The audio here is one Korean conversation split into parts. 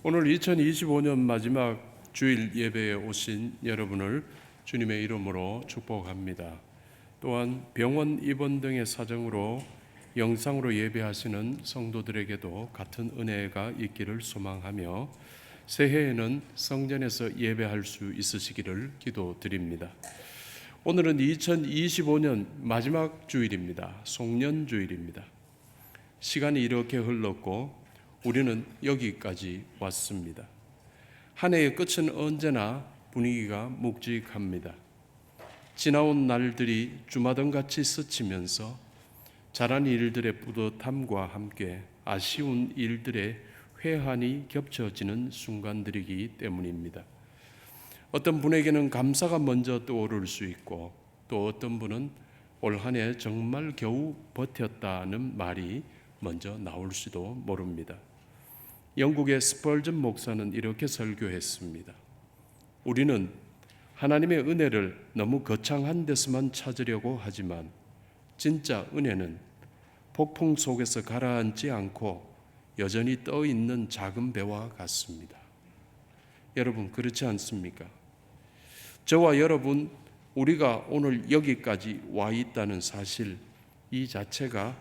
오늘 2025년 마지막 주일 예배에 오신 여러분을 주님의 이름으로 축복합니다. 또한 병원 입원 등의 사정으로 영상으로 예배하시는 성도들에게도 같은 은혜가 있기를 소망하며 새해에는 성전에서 예배할 수 있으시기를 기도드립니다. 오늘은 2025년 마지막 주일입니다. 송년주일입니다. 시간이 이렇게 흘렀고 우리는 여기까지 왔습니다. 한 해의 끝은 언제나 분위기가 묵직합니다. 지나온 날들이 주마등같이 스치면서 잘한 일들의 뿌듯함과 함께 아쉬운 일들의 회한이 겹쳐지는 순간들이기 때문입니다. 어떤 분에게는 감사가 먼저 떠오를 수 있고 또 어떤 분은 올 한 해 정말 겨우 버텼다는 말이 먼저 나올 수도 모릅니다. 영국의 스펄전 목사는 이렇게 설교했습니다. 우리는 하나님의 은혜를 너무 거창한 데서만 찾으려고 하지만 진짜 은혜는 폭풍 속에서 가라앉지 않고 여전히 떠 있는 작은 배와 같습니다. 여러분 그렇지 않습니까? 저와 여러분 우리가 오늘 여기까지 와 있다는 사실 이 자체가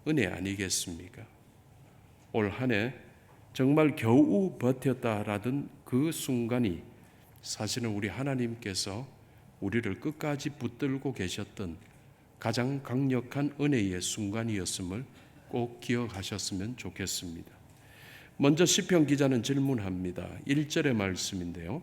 은혜 아니겠습니까? 올 한 해 정말 겨우 버텼다라던 그 순간이 사실은 우리 하나님께서 우리를 끝까지 붙들고 계셨던 가장 강력한 은혜의 순간이었음을 꼭 기억하셨으면 좋겠습니다. 먼저 시편 기자는 질문합니다. 1절의 말씀인데요.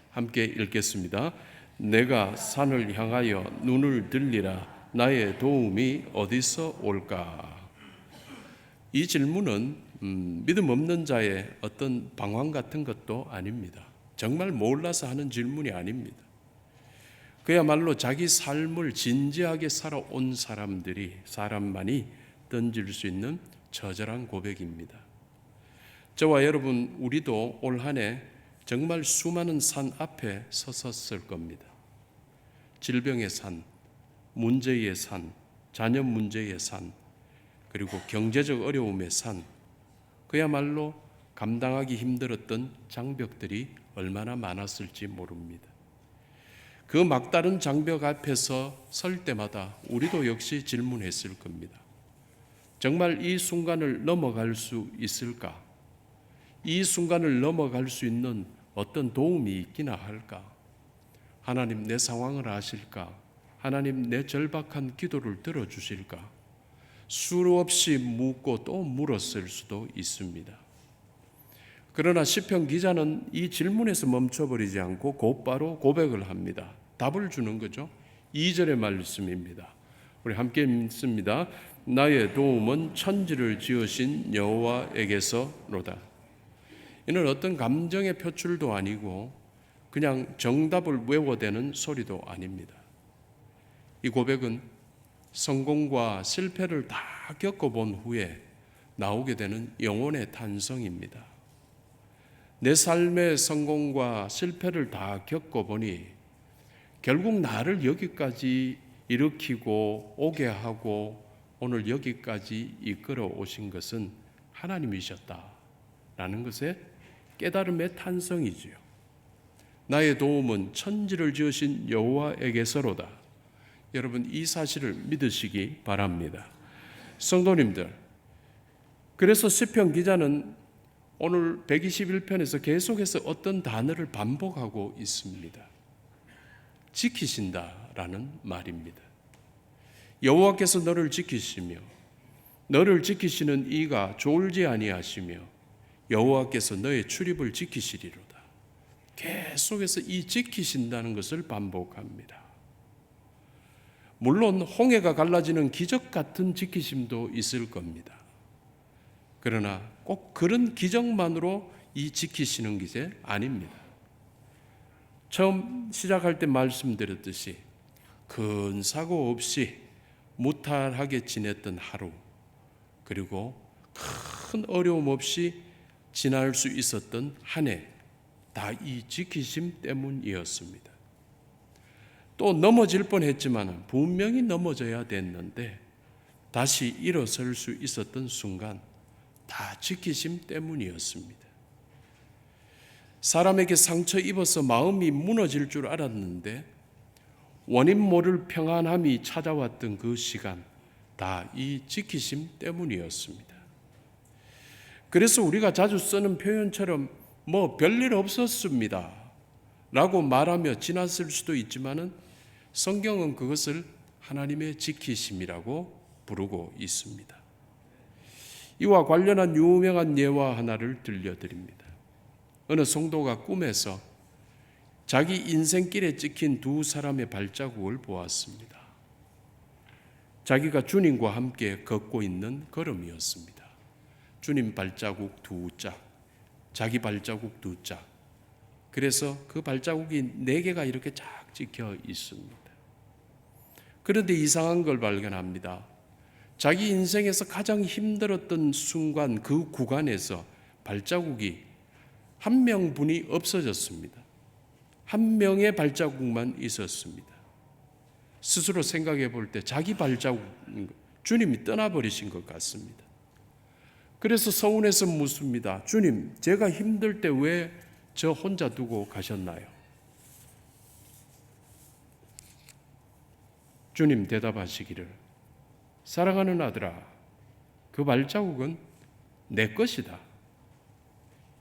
함께 읽겠습니다. 내가 산을 향하여 눈을 들리라 나의 도움이 어디서 올까? 이 질문은 믿음 없는 자의 어떤 방황 같은 것도 아닙니다. 정말 몰라서 하는 질문이 아닙니다. 그야말로 자기 삶을 진지하게 살아온 사람만이 던질 수 있는 처절한 고백입니다. 저와 여러분 우리도 올 한 해 정말 수많은 산 앞에 섰었을 겁니다. 질병의 산, 문제의 산, 자녀 문제의 산, 그리고 경제적 어려움의 산, 그야말로 감당하기 힘들었던 장벽들이 얼마나 많았을지 모릅니다. 그 막다른 장벽 앞에서 설 때마다 우리도 역시 질문했을 겁니다. 정말 이 순간을 넘어갈 수 있을까? 이 순간을 넘어갈 수 있는 어떤 도움이 있기나 할까? 하나님 내 상황을 아실까? 하나님 내 절박한 기도를 들어주실까? 수없이 묻고 또 물었을 수도 있습니다. 그러나 시편 기자는 이 질문에서 멈춰버리지 않고 곧바로 고백을 합니다. 답을 주는 거죠. 2절의 말씀입니다. 우리 함께 읽습니다. 나의 도움은 천지를 지으신 여호와에게서로다. 이는 어떤 감정의 표출도 아니고 그냥 정답을 외워대는 소리도 아닙니다. 이 고백은 성공과 실패를 다 겪어본 후에 나오게 되는 영혼의 탄성입니다. 내 삶의 성공과 실패를 다 겪어보니 결국 나를 여기까지 일으키고 오게 하고 오늘 여기까지 이끌어 오신 것은 하나님이셨다라는 것에 깨달음의 탄성이지요. 나의 도움은 천지를 지으신 여호와에게서로다. 여러분 이 사실을 믿으시기 바랍니다. 성도님들, 그래서 시편 기자는 오늘 121편에서 계속해서 어떤 단어를 반복하고 있습니다. 지키신다라는 말입니다. 여호와께서 너를 지키시며 너를 지키시는 이가 졸지 아니하시며 여호와께서 너의 출입을 지키시리로다. 계속해서 이 지키신다는 것을 반복합니다. 물론 홍해가 갈라지는 기적 같은 지키심도 있을 겁니다. 그러나 꼭 그런 기적만으로 이 지키시는 게 아닙니다. 처음 시작할 때 말씀드렸듯이 큰 사고 없이 무탈하게 지냈던 하루, 그리고 큰 어려움 없이 지날 수 있었던 한 해, 다 이 지키심 때문이었습니다. 또 넘어질 뻔했지만 분명히 넘어져야 됐는데 다시 일어설 수 있었던 순간 다 지키심 때문이었습니다. 사람에게 상처 입어서 마음이 무너질 줄 알았는데 원인 모를 평안함이 찾아왔던 그 시간, 다 이 지키심 때문이었습니다. 그래서 우리가 자주 쓰는 표현처럼 뭐 별일 없었습니다 라고 말하며 지났을 수도 있지만은 성경은 그것을 하나님의 지키심이라고 부르고 있습니다. 이와 관련한 유명한 예화 하나를 들려드립니다. 어느 성도가 꿈에서 자기 인생길에 찍힌 두 사람의 발자국을 보았습니다. 자기가 주님과 함께 걷고 있는 걸음이었습니다. 주님 발자국 두 짝, 자기 발자국 두 짝. 그래서 그 발자국이 4개가 이렇게 쫙 찍혀 있습니다. 그런데 이상한 걸 발견합니다. 자기 인생에서 가장 힘들었던 순간 그 구간에서 발자국이 한 명분이 없어졌습니다. 한 명의 발자국만 있었습니다. 스스로 생각해 볼 때 자기 발자국, 주님이 떠나버리신 것 같습니다. 그래서 서운해서 묻습니다. 주님, 제가 힘들 때 왜 저 혼자 두고 가셨나요? 주님 대답하시기를, 사랑하는 아들아, 그 발자국은 내 것이다.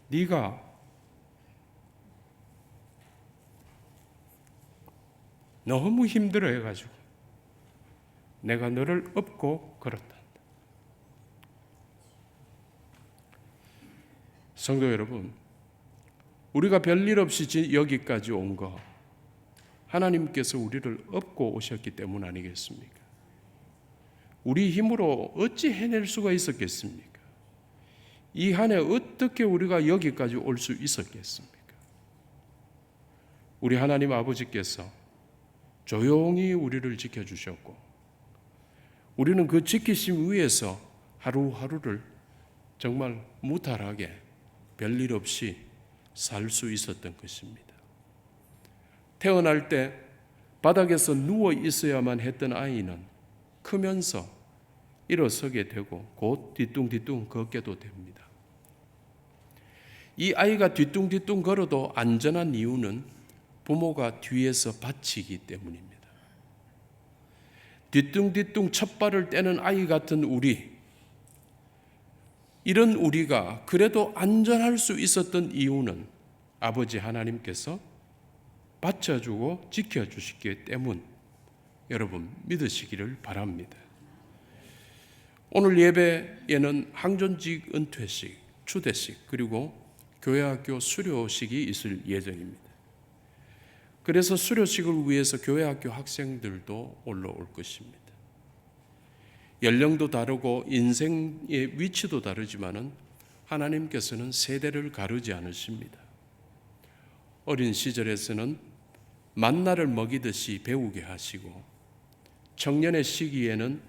네가 너무 힘들어해가지고 내가 너를 업고 걸었다. 성도 여러분, 우리가 별일 없이 여기까지 온 거 하나님께서 우리를 업고 오셨기 때문 아니겠습니까? 우리 힘으로 어찌 해낼 수가 있었겠습니까? 이 한 해 어떻게 우리가 여기까지 올 수 있었겠습니까? 우리 하나님 아버지께서 조용히 우리를 지켜주셨고 우리는 그 지키심 위에서 하루하루를 정말 무탈하게 별일 없이 살 수 있었던 것입니다. 태어날 때 바닥에서 누워 있어야만 했던 아이는 크면서 일어서게 되고 곧 뒤뚱뒤뚱 걷게도 됩니다. 이 아이가 뒤뚱뒤뚱 걸어도 안전한 이유는 부모가 뒤에서 받치기 때문입니다. 뒤뚱뒤뚱 첫 발을 떼는 아이 같은 우리, 이런 우리가 그래도 안전할 수 있었던 이유는 아버지 하나님께서 받쳐주고 지켜주시기 때문, 여러분 믿으시기를 바랍니다. 오늘 예배에는 항존직 은퇴식, 추대식, 그리고 교회학교 수료식이 있을 예정입니다. 그래서 수료식을 위해서 교회학교 학생들도 올라올 것입니다. 연령도 다르고 인생의 위치도 다르지만은 하나님께서는 세대를 가르지 않으십니다. 어린 시절에서는 만나를 먹이듯이 배우게 하시고 청년의 시기에는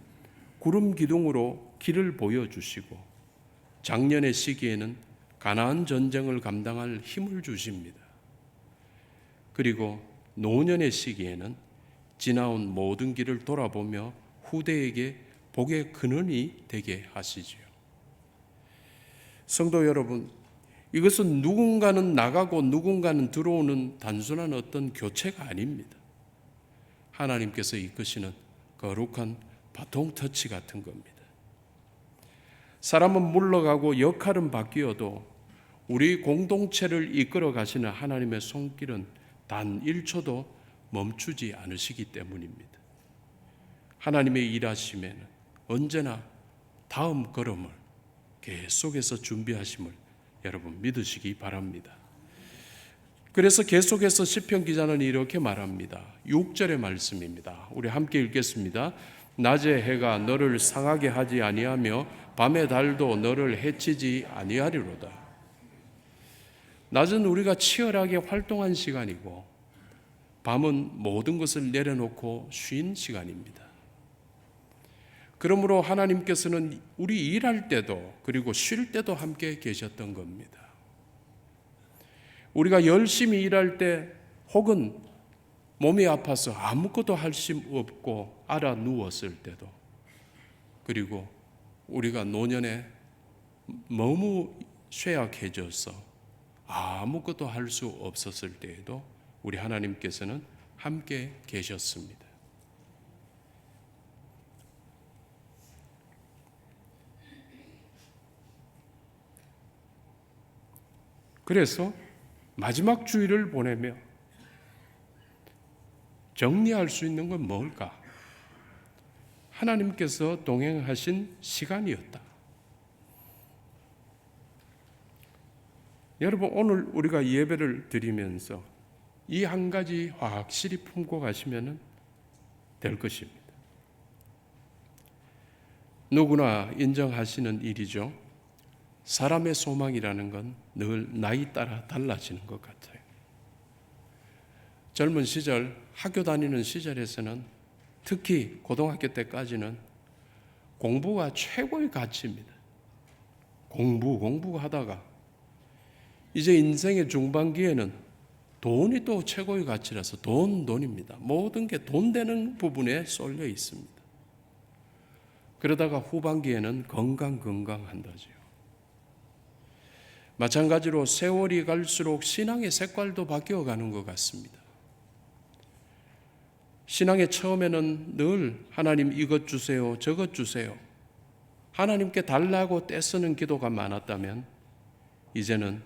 구름 기둥으로 길을 보여주시고 장년의 시기에는 가나안 전쟁을 감당할 힘을 주십니다. 그리고 노년의 시기에는 지나온 모든 길을 돌아보며 후대에게 복의 근원이 되게 하시지요. 성도 여러분, 이것은 누군가는 나가고 누군가는 들어오는 단순한 어떤 교체가 아닙니다. 하나님께서 이끄시는 거룩한 바통 터치 같은 겁니다. 사람은 물러가고 역할은 바뀌어도 우리 공동체를 이끌어 가시는 하나님의 손길은 단 1초도 멈추지 않으시기 때문입니다. 하나님의 일하심에는 언제나 다음 걸음을 계속해서 준비하심을 여러분 믿으시기 바랍니다. 그래서 계속해서 시편 기자는 이렇게 말합니다. 6절의 말씀입니다. 우리 함께 읽겠습니다. 낮의 해가 너를 상하게 하지 아니하며 밤의 달도 너를 해치지 아니하리로다. 낮은 우리가 치열하게 활동한 시간이고 밤은 모든 것을 내려놓고 쉰 시간입니다. 그러므로 하나님께서는 우리 일할 때도 그리고 쉴 때도 함께 계셨던 겁니다. 우리가 열심히 일할 때 혹은 몸이 아파서 아무것도 할 수 없고 알아 누웠을 때도, 그리고 우리가 노년에 너무 쇠약해져서 아무것도 할 수 없었을 때에도 우리 하나님께서는 함께 계셨습니다. 그래서 마지막 주일을 보내며 정리할 수 있는 건 뭘까? 하나님께서 동행하신 시간이었다. 여러분, 오늘 우리가 예배를 드리면서 이 한 가지 확실히 품고 가시면 될 것입니다. 누구나 인정하시는 일이죠. 사람의 소망이라는 건 늘 나이 따라 달라지는 것 같아요. 젊은 시절, 학교 다니는 시절에서는 특히 고등학교 때까지는 공부가 최고의 가치입니다. 공부하다가 이제 인생의 중반기에는 돈이 또 최고의 가치라서 돈입니다. 모든 게 돈 되는 부분에 쏠려 있습니다. 그러다가 후반기에는 건강 한다지요. 마찬가지로 세월이 갈수록 신앙의 색깔도 바뀌어가는 것 같습니다. 신앙의 처음에는 늘 하나님 이것 주세요, 저것 주세요. 하나님께 달라고 떼쓰는 기도가 많았다면 이제는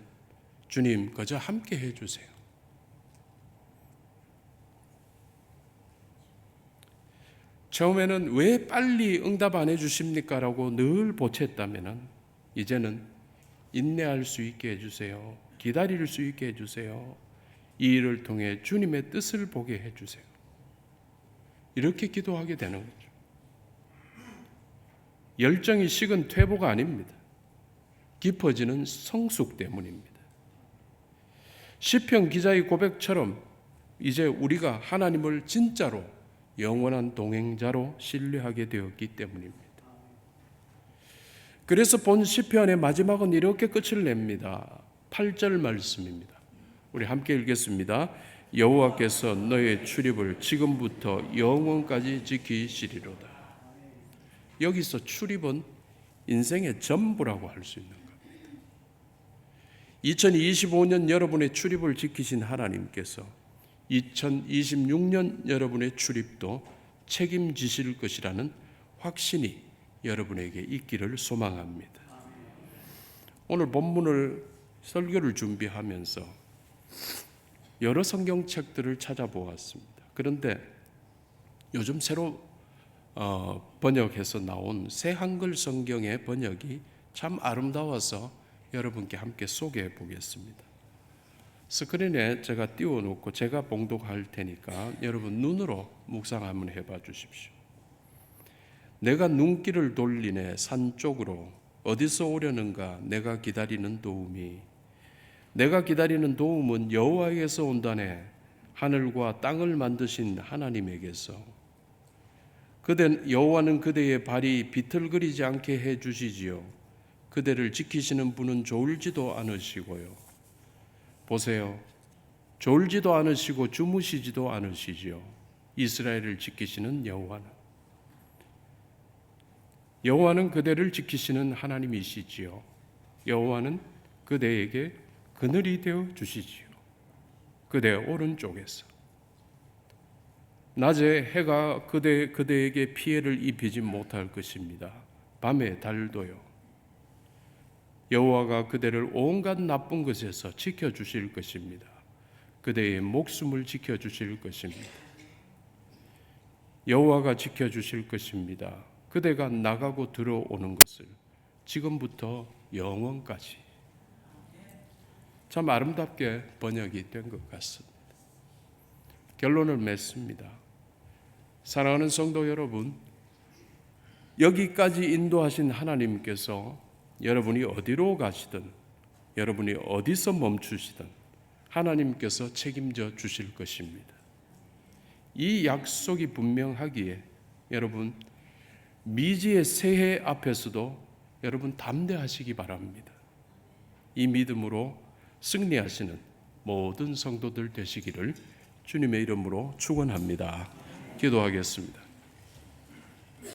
주님 그저 함께 해주세요. 처음에는 왜 빨리 응답 안 해주십니까? 라고 늘 보챘다면 이제는 인내할 수 있게 해주세요. 기다릴 수 있게 해주세요. 이 일을 통해 주님의 뜻을 보게 해주세요. 이렇게 기도하게 되는 거죠. 열정이 식은 퇴보가 아닙니다. 깊어지는 성숙 때문입니다. 시편 기자의 고백처럼 이제 우리가 하나님을 진짜로 영원한 동행자로 신뢰하게 되었기 때문입니다. 그래서 본 시편의 마지막은 이렇게 끝을 냅니다. 8절 말씀입니다. 우리 함께 읽겠습니다. 여호와께서 너의 출입을 지금부터 영원까지 지키시리로다. 여기서 출입은 인생의 전부라고 할 수 있는 겁니다. 2025년 여러분의 출입을 지키신 하나님께서 2026년 여러분의 출입도 책임지실 것이라는 확신이 여러분에게 있기를 소망합니다. 오늘 본문을 설교를 준비하면서 여러 성경책들을 찾아보았습니다. 그런데 요즘 새로 번역해서 나온 새 한글 성경의 번역이 참 아름다워서 여러분께 함께 소개해 보겠습니다. 스크린에 제가 띄워놓고 제가 봉독할 테니까 여러분 눈으로 묵상 한번 해봐 주십시오. 내가 눈길을 돌리네 산 쪽으로 어디서 오려는가 내가 기다리는 도움이. 내가 기다리는 도움은 여호와에게서 온다네. 하늘과 땅을 만드신 하나님에게서. 여호와는 그대의 발이 비틀거리지 않게 해주시지요. 그대를 지키시는 분은 졸지도 않으시고요. 보세요. 졸지도 않으시고 주무시지도 않으시지요. 이스라엘을 지키시는 여호와는 그대를 지키시는 하나님이시지요. 여호와는 그대에게 그늘이 되어 주시지요. 그대 오른쪽에서. 낮에 해가 그대에게 피해를 입히지 못할 것입니다. 밤에 달도요. 여호와가 그대를 온갖 나쁜 것에서 지켜주실 것입니다. 그대의 목숨을 지켜주실 것입니다. 여호와가 지켜주실 것입니다. 그대가 나가고 들어오는 것을 지금부터 영원까지. 참 아름답게 번역이 된 것 같습니다. 결론을 맺습니다. 사랑하는 성도 여러분, 여기까지 인도하신 하나님께서 여러분이 어디로 가시든 여러분이 어디서 멈추시든 하나님께서 책임져 주실 것입니다. 이 약속이 분명하기에 여러분 미지의 새해 앞에서도 여러분 담대하시기 바랍니다. 이 믿음으로 승리하시는 모든 성도들 되시기를 주님의 이름으로 축원합니다. 기도하겠습니다.